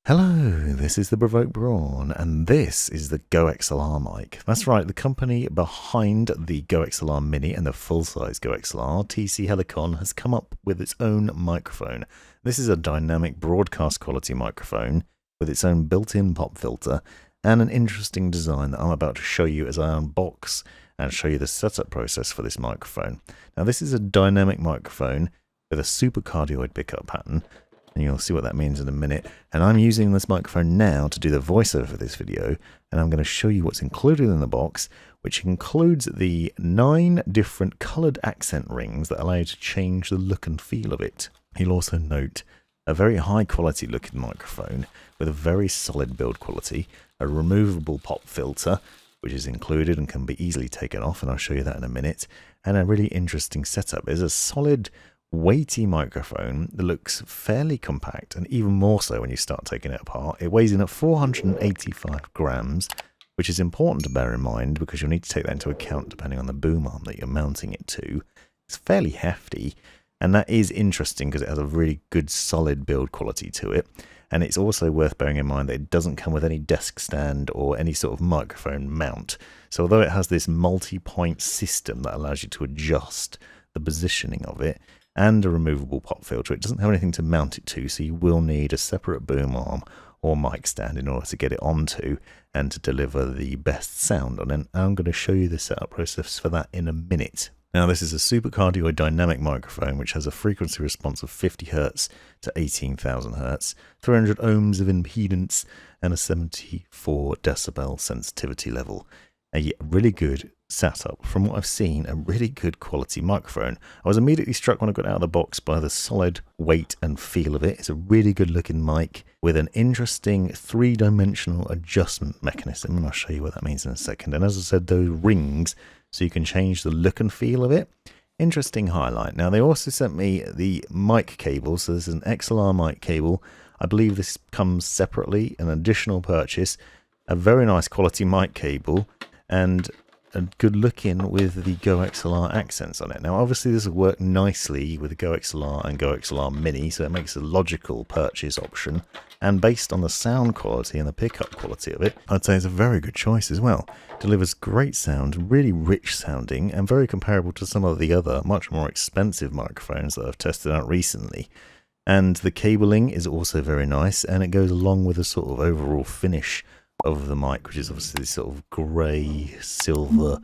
Hello, this is the Provoked Prawn, and this is the GoXLR mic. That's right, the company behind the GoXLR Mini and the full-size GoXLR, TC Helicon, has come up with its own microphone. This is a dynamic broadcast quality microphone with its own built-in pop filter and an interesting design that I'm about to show you as I unbox and show you the setup process for this microphone. Now, this is a dynamic microphone with a Super-Cardioid pickup pattern, and you'll see what that means in a minute. And I'm using this microphone now to do the voiceover for this video, and I'm going to show you what's included in the box, which includes the 9 different coloured accent rings that allow you to change the look and feel of it. You'll also note a very high quality looking microphone with a very solid build quality, a removable pop filter, which is included and can be easily taken off, and I'll show you that in a minute, and a really interesting setup. It's a solid weighty microphone that looks fairly compact, and even more so when you start taking it apart. It weighs in at 485 grams, which is important to bear in mind because you'll need to take that into account depending on the boom arm that you're mounting it to. It's fairly hefty, and that is interesting because it has a really good solid build quality to it. And it's also worth bearing in mind that it doesn't come with any desk stand or any sort of microphone mount. So although it has this multi-point system that allows you to adjust the positioning of it, and a removable pop filter, it doesn't have anything to mount it to, so you will need a separate boom arm or mic stand in order to get it onto and to deliver the best sound on it. And I'm going to show you the setup process for that in a minute. Now, this is a Super-Cardioid dynamic microphone which has a frequency response of 50 Hz to 18,000 Hz, 300 ohms of impedance, and a 74 decibel sensitivity level. A really good setup. From what I've seen, a really good quality microphone. I was immediately struck when I got out of the box by the solid weight and feel of it. It's a really good looking mic with an interesting 3-dimensional adjustment mechanism, and I'll show you what that means in a second. And as I said, those rings, so you can change the look and feel of it. Interesting highlight. Now, they also sent me the mic cable, so this is an XLR mic cable. I believe this comes separately, an additional purchase. A very nice quality mic cable, and a good looking with the GoXLR accents on it. Now, obviously this will work nicely with the GoXLR and GoXLR Mini, so it makes a logical purchase option. And based on the sound quality and the pickup quality of it, I'd say it's a very good choice as well. Delivers great sound, really rich sounding, and very comparable to some of the other much more expensive microphones that I've tested out recently. And the cabling is also very nice, and it goes along with a sort of overall finish of the mic, which is obviously this sort of grey silver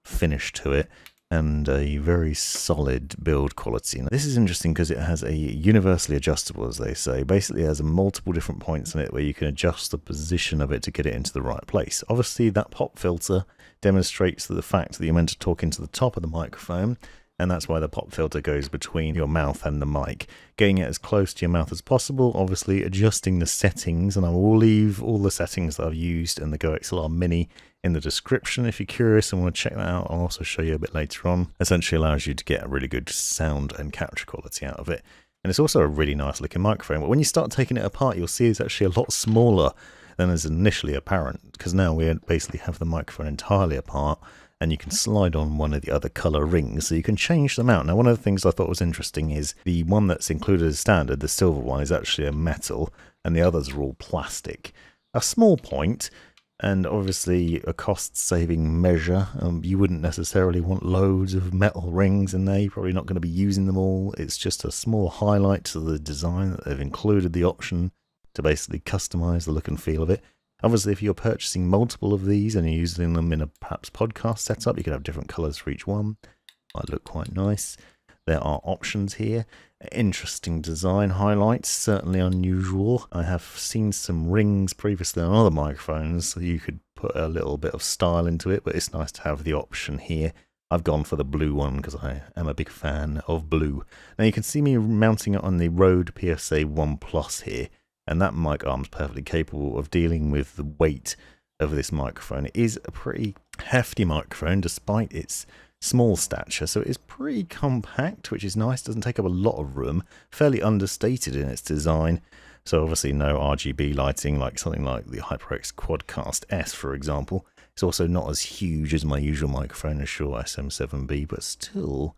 finish to it, and a very solid build quality. Now, this is interesting because it has a universally adjustable, as they say. Basically, it has multiple different points in it where you can adjust the position of it to get it into the right place. Obviously, that pop filter demonstrates the fact that you're meant to talk into the top of the microphone, and that's why the pop filter goes between your mouth and the mic, getting it as close to your mouth as possible, obviously adjusting the settings, and I will leave all the settings that I've used in the GoXLR Mini in the description if you're curious and want to check that out. I'll also show you a bit later on. Essentially allows you to get a really good sound and capture quality out of it. And it's also a really nice looking microphone, but when you start taking it apart, you'll see it's actually a lot smaller than is initially apparent, because now we basically have the microphone entirely apart, and you can slide on one of the other colour rings, so you can change them out. Now, one of the things I thought was interesting is the one that's included as standard, the silver one, is actually a metal, and the others are all plastic. A small point, and obviously a cost-saving measure. You wouldn't necessarily want loads of metal rings in there. You're probably not going to be using them all. It's just a small highlight to the design that they've included the option to basically customize the look and feel of it. Obviously, if you're purchasing multiple of these and you're using them in a perhaps podcast setup, you could have different colors for each one. Might look quite nice. There are options here. Interesting design highlights, certainly unusual. I have seen some rings previously on other microphones, so you could put a little bit of style into it, but it's nice to have the option here. I've gone for the blue one because I am a big fan of blue. Now, you can see me mounting it on the Rode PSA 1 Plus here. And that mic arm's perfectly capable of dealing with the weight of this microphone. It is a pretty hefty microphone despite its small stature, so it is pretty compact, which is nice. Doesn't take up a lot of room, fairly understated in its design. So obviously no RGB lighting like something like the HyperX Quadcast S, for example. It's also not as huge as my usual microphone, a Shure SM7B, but still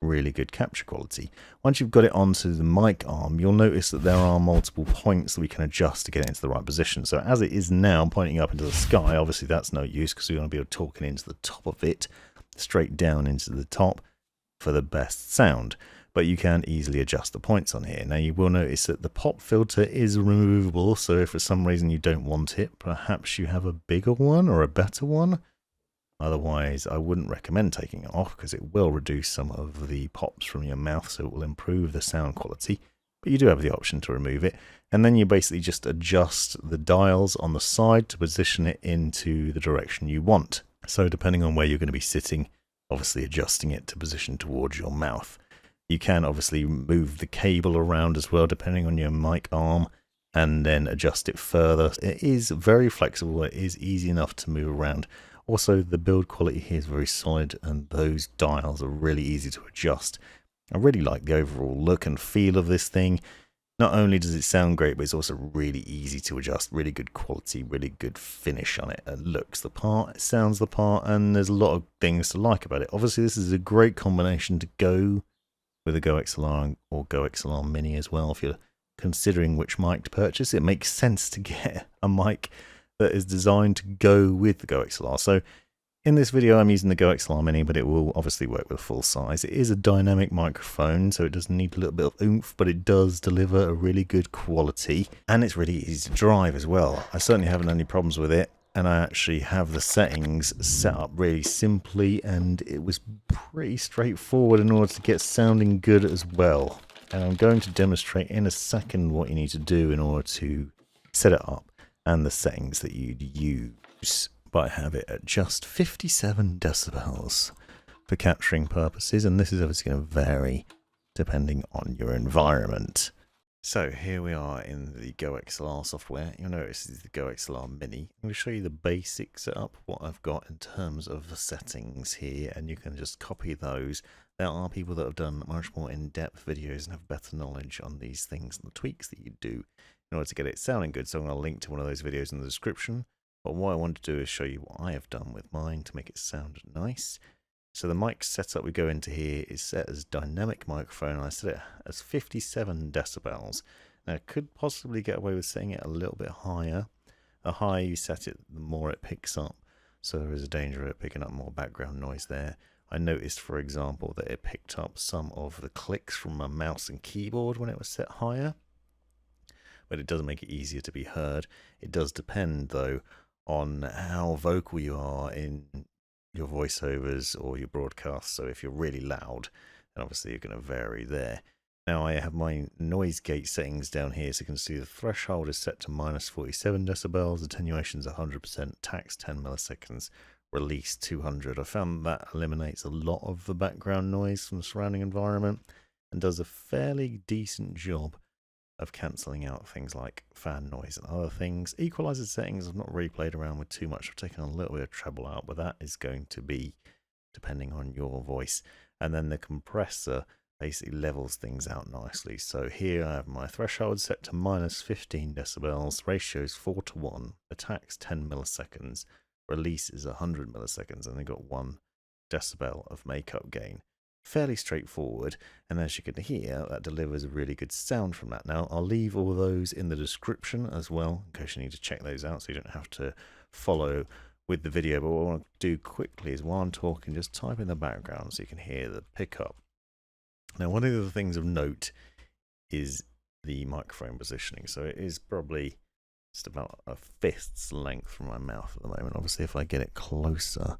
really good capture quality. Once you've got it onto the mic arm, you'll notice that there are multiple points that we can adjust to get it into the right position. So as it is now pointing up into the sky, obviously that's no use because we want to be talking into the top of it, straight down into the top for the best sound. But you can easily adjust the points on here. Now you will notice that the pop filter is removable, so if for some reason you don't want it, perhaps you have a bigger one or a better one. Otherwise, I wouldn't recommend taking it off because it will reduce some of the pops from your mouth, so it will improve the sound quality. But you do have the option to remove it. And then you basically just adjust the dials on the side to position it into the direction you want. So depending on where you're going to be sitting, obviously adjusting it to position towards your mouth. You can obviously move the cable around as well, depending on your mic arm, and then adjust it further. It is very flexible. It is easy enough to move around. Also, the build quality here is very solid, and those dials are really easy to adjust. I really like the overall look and feel of this thing. Not only does it sound great, but it's also really easy to adjust. Really good quality, really good finish on it. It looks the part, it sounds the part, and there's a lot of things to like about it. Obviously, this is a great combination to go with a GoXLR or GoXLR Mini as well. If you're considering which mic to purchase, it makes sense to get a mic that is designed to go with the GoXLR. So in this video I'm using the GoXLR Mini, but it will obviously work with full size. It is a dynamic microphone, so it does need a little bit of oomph, but it does deliver a really good quality, and it's really easy to drive as well. I certainly haven't had any problems with it, and I actually have the settings set up really simply, and it was pretty straightforward in order to get sounding good as well. And I'm going to demonstrate in a second what you need to do in order to set it up and the settings that you'd use. But I have it at just 57 decibels for capturing purposes, and this is obviously going to vary depending on your environment. So here we are in the GoXLR software. You'll notice this is the GoXLR Mini. I'm going to show you the basic setup, what I've got in terms of the settings here, and you can just copy those. There are people that have done much more in-depth videos and have better knowledge on these things and the tweaks that you do in order to get it sounding good. So I'm going to link to one of those videos in the description. But what I want to do is show you what I have done with mine to make it sound nice. So the mic setup we go into here is set as dynamic microphone. I set it as 57 decibels. Now I could possibly get away with setting it a little bit higher. The higher you set it, the more it picks up. So there is a danger of it picking up more background noise there. I noticed, for example, that it picked up some of the clicks from my mouse and keyboard when it was set higher. But it does make it easier to be heard. It does depend, though, on how vocal you are in your voiceovers or your broadcasts. So if you're really loud, then obviously you're going to vary there. Now I have my noise gate settings down here, so you can see the threshold is set to minus 47 decibels, attenuation is 100%, tax 10 milliseconds, release 200. I found that eliminates a lot of the background noise from the surrounding environment and does a fairly decent job of cancelling out things like fan noise and other things. Equalizer settings I've not really played around with too much. I've taken a little bit of treble out, but that is going to be depending on your voice. And then the compressor basically levels things out nicely. So here I have my threshold set to minus 15 decibels, ratio is 4:1, attack's 10 milliseconds, release is 100 milliseconds, and I got 1 decibel of makeup gain. Fairly straightforward, and as you can hear, that delivers a really good sound from that. Now, I'll leave all those in the description as well, in case you need to check those out, so you don't have to follow with the video. But what I want to do quickly is, while I'm talking, just type in the background so you can hear the pickup. Now, one of the things of note is the microphone positioning. So it is probably just about a fifth's length from my mouth at the moment. Obviously, if I get it closer,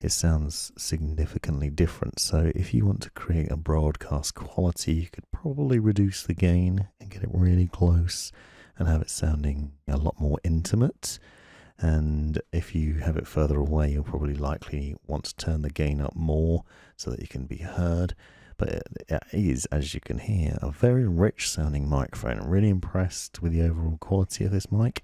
it sounds significantly different. So if you want to create a broadcast quality, you could probably reduce the gain and get it really close and have it sounding a lot more intimate. And if you have it further away, you'll probably likely want to turn the gain up more so that you can be heard. But it is, as you can hear, a very rich sounding microphone. I'm really impressed with the overall quality of this mic.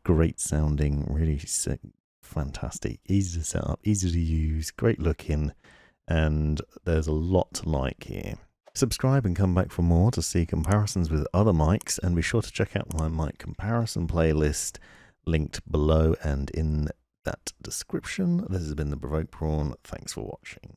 Great sounding, really sick. Fantastic, easy to set up, easy to use, great looking, and there's a lot to like here. Subscribe and come back for more to see comparisons with other mics, and be sure to check out my mic comparison playlist linked below and in that description. This has been the Provoked Prawn. Thanks for watching.